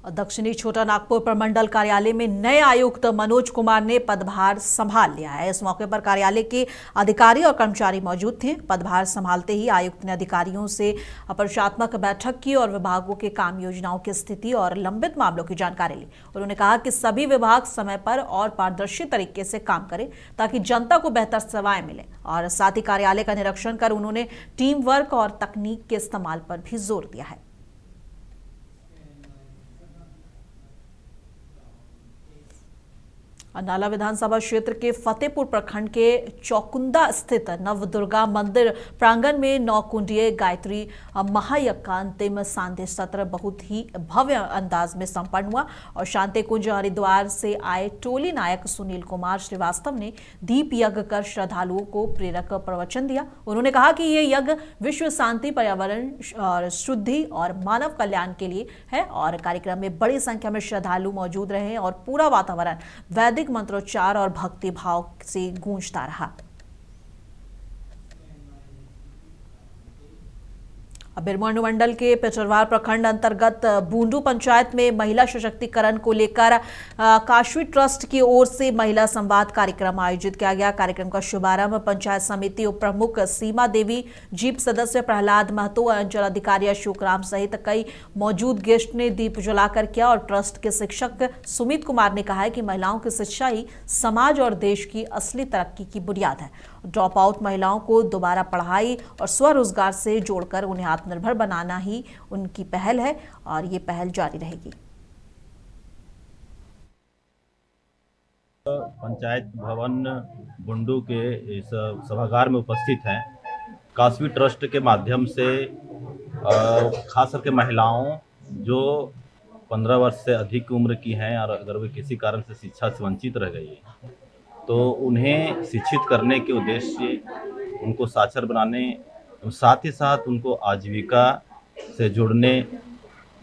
दक्षिणी छोटा नागपुर प्रमंडल कार्यालय में नए आयुक्त मनोज कुमार ने पदभार संभाल लिया है। इस मौके पर कार्यालय के अधिकारी और कर्मचारी मौजूद थे। पदभार संभालते ही आयुक्त ने अधिकारियों से परिचयात्मक बैठक की और विभागों के काम योजनाओं की स्थिति और लंबित मामलों की जानकारी ली। उन्होंने कहा कि सभी विभाग समय पर और पारदर्शी तरीके से काम करें ताकि जनता को बेहतर सेवाएं मिले, और साथ ही कार्यालय का निरीक्षण कर उन्होंने टीम वर्क और तकनीक के इस्तेमाल पर भी जोर दिया है। नाला विधानसभा क्षेत्र के फतेहपुर प्रखंड के चौकुंदा स्थित नवदुर्गा मंदिर प्रांगण में 9 कुंडीय गायत्री महायज्ञ का अंतिम सांध्य सत्र बहुत ही भव्य अंदाज में संपन्न हुआ और शांति कुंज हरिद्वार से आए टोली नायक सुनील कुमार श्रीवास्तव ने दीप यज्ञ कर श्रद्धालुओं को प्रेरक प्रवचन दिया। उन्होंने कहा कि ये यज्ञ विश्व शांति, पर्यावरण और शुद्धि और मानव कल्याण के लिए है, और कार्यक्रम में बड़ी संख्या में श्रद्धालु मौजूद रहे और पूरा वातावरण वैदिक मंत्रोच्चार और भक्ति भाव से गूंजता रहा। बिरमो अनुमंडल के पिचरवार प्रखंड अंतर्गत बूंदू पंचायत में महिला सशक्तिकरण को लेकर काशवी ट्रस्ट की ओर से महिला संवाद कार्यक्रम आयोजित किया गया। कार्यक्रम का शुभारंभ पंचायत समिति उप प्रमुख सीमा देवी, जीप सदस्य प्रहलाद महतो, अंचल अधिकारी अशोक राम सहित कई मौजूद गेस्ट ने दीप जलाकर किया। और ट्रस्ट के शिक्षक सुमित कुमार ने कहा है कि महिलाओं की शिक्षा ही समाज और देश की असली तरक्की की बुनियाद है। ड्रॉप आउट महिलाओं को दोबारा पढ़ाई और स्वरोजगार से जोड़कर उन्हें आत्मनिर्भर बनाना ही उनकी पहल है और ये पहल जारी रहेगी। पंचायत भवन बुंडू के इस सभागार में उपस्थित हैं। काशवी ट्रस्ट के माध्यम से खास करके महिलाओं जो 15 वर्ष से अधिक उम्र की हैं और अगर वे किसी कारण से शिक्षा से वंचित रह गई है तो उन्हें शिक्षित करने के उद्देश्य से उनको साक्षर बनाने, साथ ही साथ उनको आजीविका से जुड़ने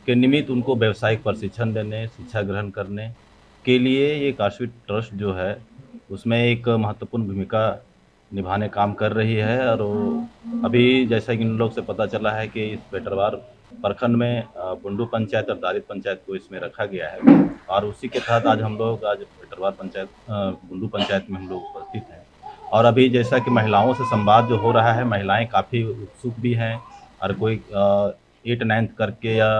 के निमित्त उनको व्यावसायिक प्रशिक्षण देने, शिक्षा ग्रहण करने के लिए ये काशवी ट्रस्ट जो है उसमें एक महत्वपूर्ण भूमिका निभाने काम कर रही है। और अभी जैसा कि इन लोग से पता चला है कि इस पेटरवार प्रखंड में बुंडू पंचायत और दारित पंचायत को इसमें रखा गया है, और उसी के तहत आज हम लोग पेटरवार पंचायत बुंडू पंचायत में हम लोग उपस्थित हैं। और अभी जैसा कि महिलाओं से संवाद जो हो रहा है, महिलाएं काफ़ी उत्सुक भी हैं और कोई 8-9 करके या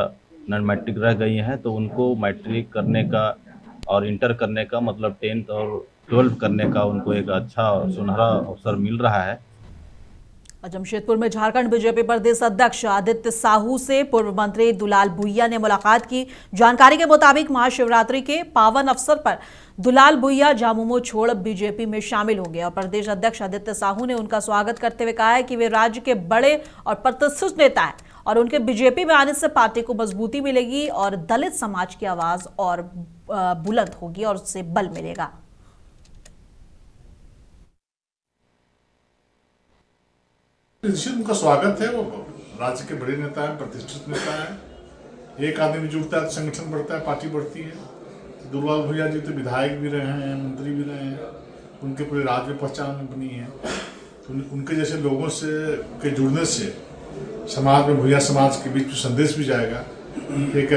नॉन मैट्रिक रह गई हैं तो उनको मैट्रिक करने का और इंटर करने का मतलब 10th और 12th करने का उनको एक अच्छा सुनहरा अवसर मिल रहा है। जमशेदपुर में झारखंड बीजेपी प्रदेश अध्यक्ष आदित्य साहू से पूर्व मंत्री दुलाल भुइया ने मुलाकात की। जानकारी के मुताबिक महाशिवरात्रि के पावन अवसर पर दुलाल भुइया झामुमो छोड़ बीजेपी में शामिल होंगे और प्रदेश अध्यक्ष आदित्य साहू ने उनका स्वागत करते हुए कहा है कि वे राज्य के बड़े और प्रतिष्ठित नेता हैं और उनके बीजेपी में आने से पार्टी को मजबूती मिलेगी और दलित समाज की आवाज और बुलंद होगी और उससे बल मिलेगा। निश्चित उनका स्वागत है। वो राज्य के बड़े नेता हैं, प्रतिष्ठित नेता हैं। एक आदमी जुड़ता है तो संगठन बढ़ता है, पार्टी बढ़ती है। दुलाल भुइया जी तो विधायक भी रहे हैं, मंत्री भी रहे हैं, उनके पूरे राज्य में पहचान बनी है। तो उनके जैसे लोगों से के जुड़ने से समाज में, भुइया समाज के बीच में संदेश भी जाएगा। एक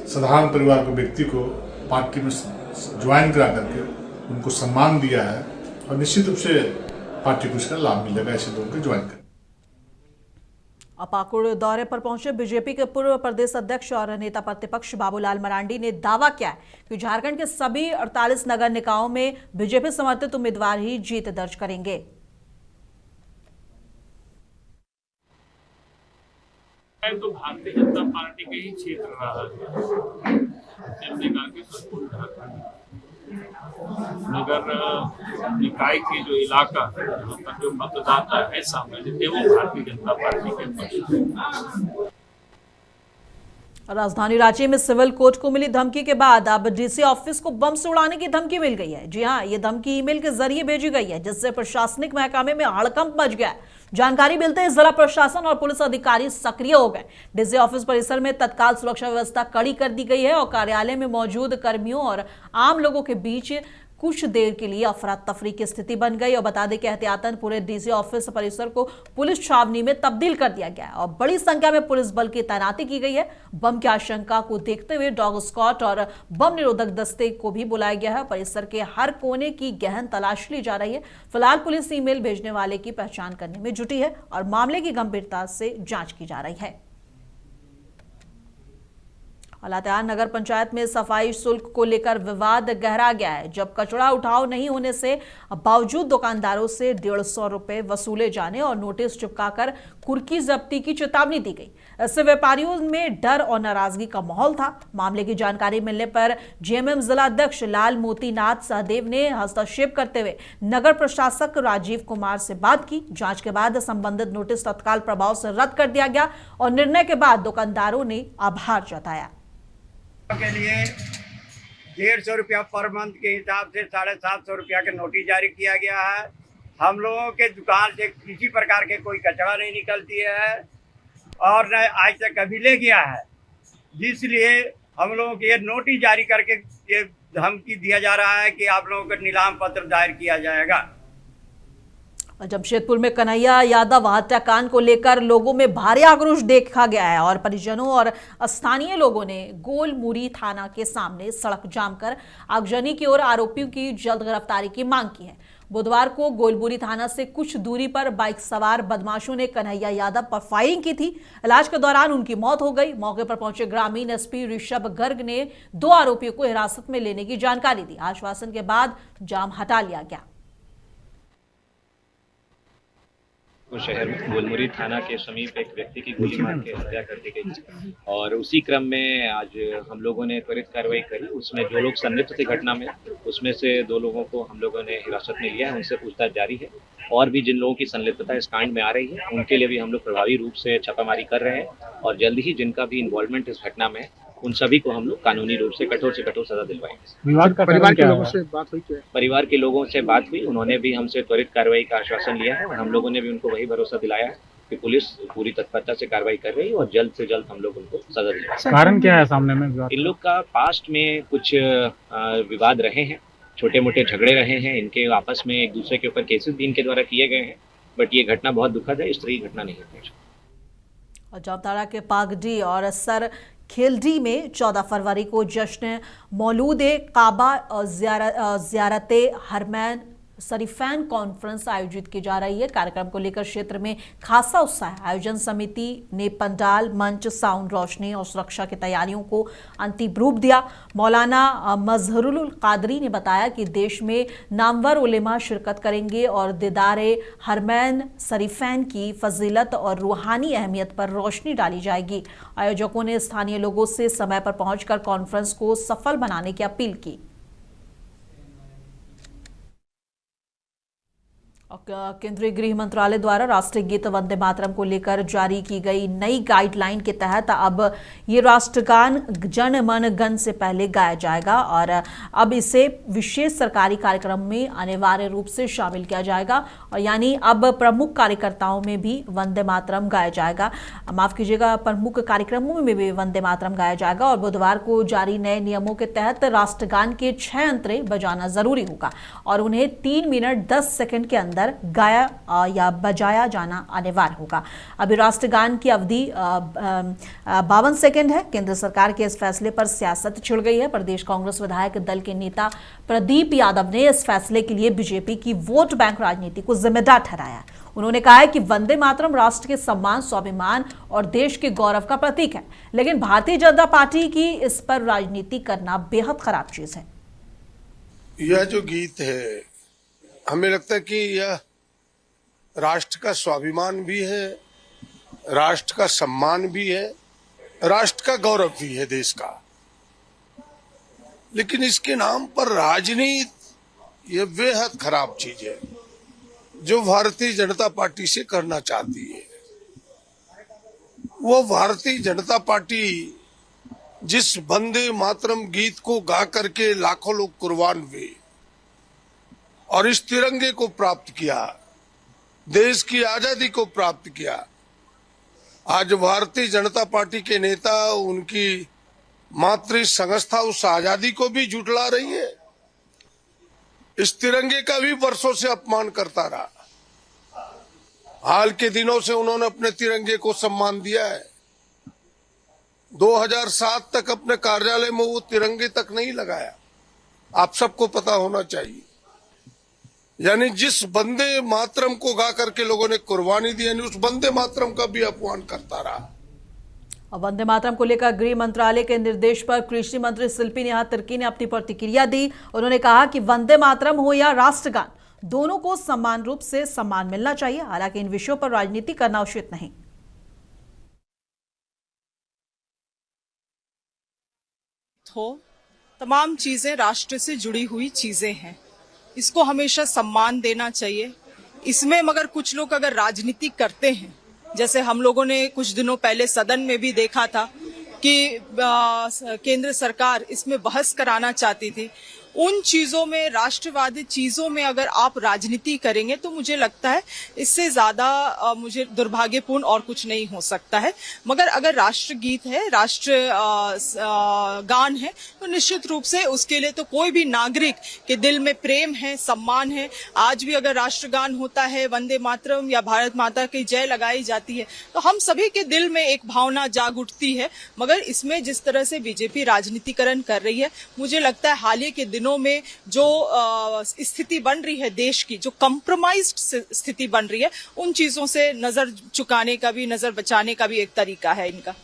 साधारण परिवार को, व्यक्ति को पार्टी में ज्वाइन करा करके उनको सम्मान दिया है और निश्चित रूप से पार्टी को इसका लाभ मिलेगा ऐसे लोगों को ज्वाइन कर। पाकुड़ दौरे पर पहुंचे बीजेपी के पूर्व प्रदेश अध्यक्ष और नेता प्रतिपक्ष बाबूलाल मरांडी ने दावा किया कि झारखंड के सभी 48 नगर निकायों में बीजेपी समर्थित उम्मीदवार ही जीत दर्ज करेंगे। तो भारतीय जनता पार्टी के ही क्षेत्र रहा है। हमने कहा कि संपूर्ण झारखंड नगर निकाय के जो इलाका है, जहाँ पर जो मतदाता है सामान्य, वो भारतीय जनता पार्टी के पक्ष। राजधानी रांची में सिविल कोर्ट को मिली धमकी के बाद अब डीसी ऑफिस को बम से उड़ाने की धमकी मिल गई है। जी हां, ये धमकी ईमेल के जरिए भेजी गई है, जिससे प्रशासनिक महकमे में हड़कंप मच गया। जानकारी मिलते ही जिला प्रशासन और पुलिस अधिकारी सक्रिय हो गए। डीसी ऑफिस परिसर में तत्काल सुरक्षा व्यवस्था कड़ी कर दी गई है और कार्यालय में मौजूद कर्मियों और आम लोगों के बीच कुछ देर के लिए अफरा तफरी की स्थिति बन गई। और बता दें कि एहतियातन पूरे डीसी ऑफिस परिसर को पुलिस छावनी में तब्दील कर दिया गया है और बड़ी संख्या में पुलिस बल की तैनाती की गई है। बम की आशंका को देखते हुए डॉग स्क्वाड और बम निरोधक दस्ते को भी बुलाया गया है। परिसर के हर कोने की गहन तलाश ली जा रही है। फिलहाल पुलिस ईमेल भेजने वाले की पहचान करने में जुटी है और मामले की गंभीरता से जांच की जा रही है। लातेहार नगर पंचायत में सफाई शुल्क को लेकर विवाद गहरा गया है। जब कचरा उठाव नहीं होने से बावजूद दुकानदारों से 150 रुपए वसूले जाने और नोटिस चिपकाकर कुर्की जब्ती की चेतावनी दी गई। इससे व्यापारियों में डर और नाराजगी का माहौल था। मामले की जानकारी मिलने पर जेएमएम जिला अध्यक्ष लाल मोतीनाथ सहदेव ने हस्तक्षेप करते हुए नगर प्रशासक राजीव कुमार से बात की। जांच के बाद संबंधित नोटिस तत्काल प्रभाव से रद्द कर दिया गया और निर्णय के बाद दुकानदारों ने आभार जताया। के लिए 150 रुपया पर मंथ के हिसाब से 750 रुपया का नोटिस जारी किया गया है। हम लोगों के दुकान से किसी प्रकार के कोई कचरा नहीं निकलती है और न आज तक कभी ले गया है, जिसलिए हम लोगों को ये नोटिस जारी करके ये धमकी दिया जा रहा है कि आप लोगों का नीलाम पत्र दायर किया जाएगा। जमशेदपुर में कन्हैया यादव हत्याकांड को लेकर लोगों में भारी आक्रोश देखा गया है और परिजनों और स्थानीय लोगों ने गोलमुरी थाना के सामने सड़क जाम कर आगजनी की ओर आरोपियों की जल्द गिरफ्तारी की मांग की है। बुधवार को गोलमुरी थाना से कुछ दूरी पर बाइक सवार बदमाशों ने कन्हैया यादव पर फायरिंग की थी। इलाज के दौरान उनकी मौत हो गई। मौके पर पहुंचे ग्रामीण एसपी ऋषभ गर्ग ने 2 आरोपियों को हिरासत में लेने की जानकारी दी। आश्वासन के बाद जाम हटा लिया गया। शहर में गोलमुरी थाना के समीप एक व्यक्ति की गोली मार के हत्या कर दी गई और उसी क्रम में आज हम लोगों ने त्वरित कार्रवाई करी। उसमें जो लोग संलिप्त थे घटना में, उसमें से 2 लोगों को हम लोगों ने हिरासत में लिया है। उनसे पूछताछ जारी है और भी जिन लोगों की संलिप्तता इस कांड में आ रही है उनके लिए भी हम लोग प्रभावी रूप से छापामारी कर रहे हैं और जल्द ही जिनका भी इन्वॉल्वमेंट इस घटना में उन सभी को हम लोग कानूनी रूप से कठोर सजा दिलवाएंगे। परिवार के लोगों से बात हुई? परिवार के लोगों से बात हुई, उन्होंने भी हमसे त्वरित कार्रवाई का आश्वासन लिया है और हम लोगों ने भी उनको वही भरोसा दिलाया है कि पुलिस पूरी तत्परता से कार्रवाई कर रही है और जल्द से जल्द हम लोग उनको सजा दिलवाएंगे। कारण क्या है सामने में? इन लोग का पास्ट में कुछ विवाद रहे हैं, छोटे मोटे झगड़े रहे हैं, इनके आपस में एक दूसरे के ऊपर केसेस भी इनके द्वारा किए गए हैं, बट ये घटना बहुत दुखद है। इस तरह की घटना नहीं है। और जामताड़ा के पागडी और सर खेलडी में 14 फरवरी को जश्न मौलूद काबा ज़ियारत हरमैन शरीफैन कॉन्फ्रेंस आयोजित की जा रही है। कार्यक्रम को लेकर क्षेत्र में खासा उत्साह है। आयोजन समिति ने पंडाल, मंच, साउंड, रोशनी और सुरक्षा की तैयारियों को अंतिम रूप दिया। मौलाना मजहरुल कादरी ने बताया कि देश में नामवर उलेमा शिरकत करेंगे और दीदारे हरमैन शरीफैन की फजीलत और रूहानी अहमियत पर रोशनी डाली जाएगी। आयोजकों ने स्थानीय लोगों से समय पर पहुंचकर कॉन्फ्रेंस को सफल बनाने की अपील की। केंद्रीय गृह मंत्रालय द्वारा राष्ट्रीय गीत वंदे मातरम को लेकर जारी की गई नई गाइडलाइन के तहत अब ये राष्ट्रगान जन मन गण से पहले गाया जाएगा और अब इसे विशेष सरकारी कार्यक्रम में अनिवार्य रूप से शामिल किया जाएगा और यानी अब प्रमुख कार्यकर्ताओं में भी वंदे मातरम गाया जाएगा। माफ कीजिएगा, प्रमुख कार्यक्रमों में भी वंदे मातरम गाया जाएगा और बुधवार को जारी नए नियमों के तहत राष्ट्रगान के 6 अंतरे बजाना जरूरी होगा और उन्हें 3 मिनट 10 सेकंड के अंदर गाया या बजाया जाना अनिवार्य होगा। अभी राष्ट्रगान की अवधि 52 सेकंड है। केंद्र सरकार के इस फैसले पर सियासत छिड़ गई है। प्रदेश कांग्रेस विधायक दल के नेता प्रदीप यादव ने इस फैसले के लिए बीजेपी की वोट बैंक राजनीति को जिम्मेदार ठहराया। उन्होंने कहा है कि वंदे मातरम राष्ट्र के सम्मान, स्वाभिमान और देश के गौरव का प्रतीक है, लेकिन भारतीय जनता पार्टी की इस पर राजनीति करना बेहद खराब चीज है। यह जो गीत है, हमें लगता है कि यह राष्ट्र का स्वाभिमान भी है, राष्ट्र का सम्मान भी है, राष्ट्र का गौरव भी है देश का। लेकिन इसके नाम पर राजनीति, यह बेहद खराब चीज है जो भारतीय जनता पार्टी से करना चाहती है। वो भारतीय जनता पार्टी जिस वंदे मातरम गीत को गा करके लाखों लोग कुर्बान हुए और इस तिरंगे को प्राप्त किया, देश की आजादी को प्राप्त किया, आज भारतीय जनता पार्टी के नेता, उनकी मातृ संस्था उस आजादी को भी झुठला रही है। इस तिरंगे का भी वर्षों से अपमान करता रहा। हाल के दिनों से उन्होंने अपने तिरंगे को सम्मान दिया है। 2007 तक अपने कार्यालय में वो तिरंगे तक नहीं लगाया, आप सबको पता होना चाहिए। यानी जिस वंदे मातरम को गा करके लोगों ने कुर्बानी दी, यानी उस वंदे मातरम का भी अपमान करता रहा। अब वंदे मातरम को लेकर गृह मंत्रालय के निर्देश पर कृषि मंत्री शिल्पी नेहा तिर्की ने अपनी प्रतिक्रिया दी। उन्होंने कहा कि वंदे मातरम हो या राष्ट्रगान, दोनों को समान रूप से सम्मान मिलना चाहिए। हालांकि इन विषयों पर राजनीति करना उचित नहीं। तमाम चीजें राष्ट्र से जुड़ी हुई चीजें हैं, इसको हमेशा सम्मान देना चाहिए। इसमें मगर कुछ लोग अगर राजनीति करते हैं, जैसे हम लोगों ने कुछ दिनों पहले सदन में भी देखा था कि केंद्र सरकार इसमें बहस कराना चाहती थी, उन चीजों में, राष्ट्रवादी चीजों में अगर आप राजनीति करेंगे तो मुझे लगता है इससे ज्यादा मुझे दुर्भाग्यपूर्ण और कुछ नहीं हो सकता है। मगर अगर राष्ट्रगीत है, राष्ट्र गान है, तो निश्चित रूप से उसके लिए तो कोई भी नागरिक के दिल में प्रेम है, सम्मान है। आज भी अगर राष्ट्रगान होता है, वंदे मातरम या भारत माता की जय लगाई जाती है, तो हम सभी के दिल में एक भावना जाग उठती है। मगर इसमें जिस तरह से बीजेपी राजनीतिकरण कर रही है, मुझे लगता है हाल ही के दिनों में जो स्थिति बन रही है देश की, जो कंप्रोमाइज्ड स्थिति बन रही है, उन चीजों से नजर चुकाने का भी, नजर बचाने का भी एक तरीका है इनका।